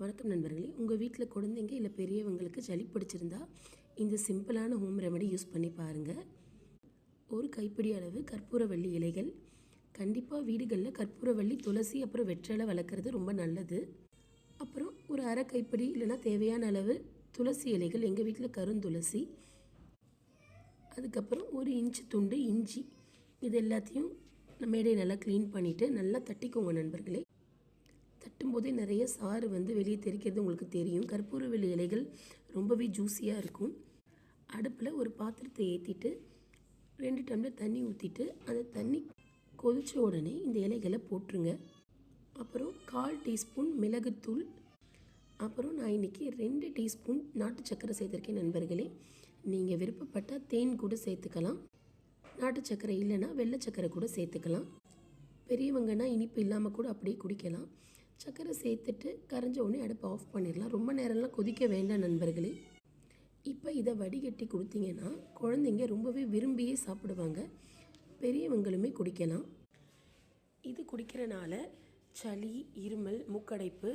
வணக்கம் நண்பர்களே, உங்கள் வீட்டில் குழந்தைங்க இல்லை பெரியவங்களுக்கு சளி பிடிச்சிருந்தா இந்த சிம்பிளான ஹோம் ரெமெடி யூஸ் பண்ணி பாருங்கள். ஒரு கைப்பிடி அளவு கற்பூரவள்ளி இலைகள். கண்டிப்பாக வீடுகளில் கற்பூரவள்ளி, துளசி, அப்புறம் வெற்றிலை வளர்க்குறது ரொம்ப நல்லது. அப்புறம் ஒரு அரை கைப்பிடி இல்லைனா தேவையான அளவு துளசி இலைகள். எங்கள் வீட்டில் கருந்துளசி. அதுக்கப்புறம் ஒரு இன்ச்சு துண்டு இஞ்சி. இது எல்லாத்தையும் மேடையை நல்லா க்ளீன் பண்ணிவிட்டு நல்லா தட்டிக்கோங்க நண்பர்களே. தட்டும்போதே நிறைய சாறு வெளியே தெரிக்கிறது உங்களுக்கு தெரியும். கற்பூரவள்ளி இலைகள் ரொம்பவே ஜூஸியாக இருக்கும். அடுப்பில் ஒரு பாத்திரத்தை ஏற்றிட்டு 2 டம்ளர் தண்ணி ஊற்றிட்டு அந்த தண்ணி கொதித்த உடனே இந்த இலைகளை போட்டுருங்க. அப்புறம் 1/4 டீஸ்பூன் மிளகுத்தூள். அப்புறம் நான் இன்றைக்கி 2 டீஸ்பூன் நாட்டு சர்க்கரை சேர்த்துருக்கேன் நண்பர்களே. நீங்கள் விருப்பப்பட்டால் தேன் கூட சேர்த்துக்கலாம். நாட்டு சர்க்கரை இல்லைன்னா வெள்ளை சர்க்கரை கூட சேர்த்துக்கலாம். பெரியவங்கன்னா இனிப்பு இல்லாமல் கூட அப்படியே குடிக்கலாம். சர்க்கரை சேர்த்துட்டு கரைஞ்ச உடனே அடுப்பை ஆஃப் பண்ணிடலாம். ரொம்ப நேரம்லாம் கொதிக்க வேண்டாம் நண்பர்களே. இப்போ இதை வடிகட்டி கொடுத்தீங்கன்னா குழந்தைங்க ரொம்பவே விரும்பியே சாப்பிடுவாங்க. பெரியவங்களுமே குடிக்கலாம். இது குடிக்கிறனால சளி, இருமல், மூக்கடைப்பு,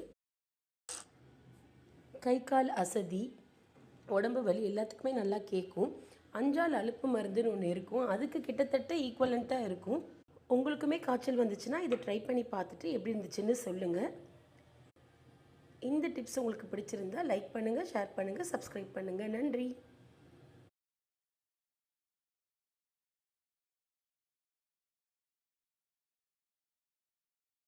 கை கால் அசதி, உடம்பு வலி எல்லாத்துக்குமே நல்லா கேட்கும். அஞ்சால் அலுப்பு மருந்துன்னு ஒன்று இருக்கும். அதுக்கு கிட்டத்தட்ட ஈக்குவலண்ட்டாக இருக்கும். உங்களுக்குமே காய்ச்சல் வந்துச்சுன்னா இதை ட்ரை பண்ணி பார்த்துட்டு எப்படி இருந்துச்சுன்னு சொல்லுங்கள். இந்த டிப்ஸ் உங்களுக்கு பிடிச்சிருந்தால் லைக் பண்ணுங்கள், ஷேர் பண்ணுங்கள், சப்ஸ்கிரைப் பண்ணுங்கள். நன்றி.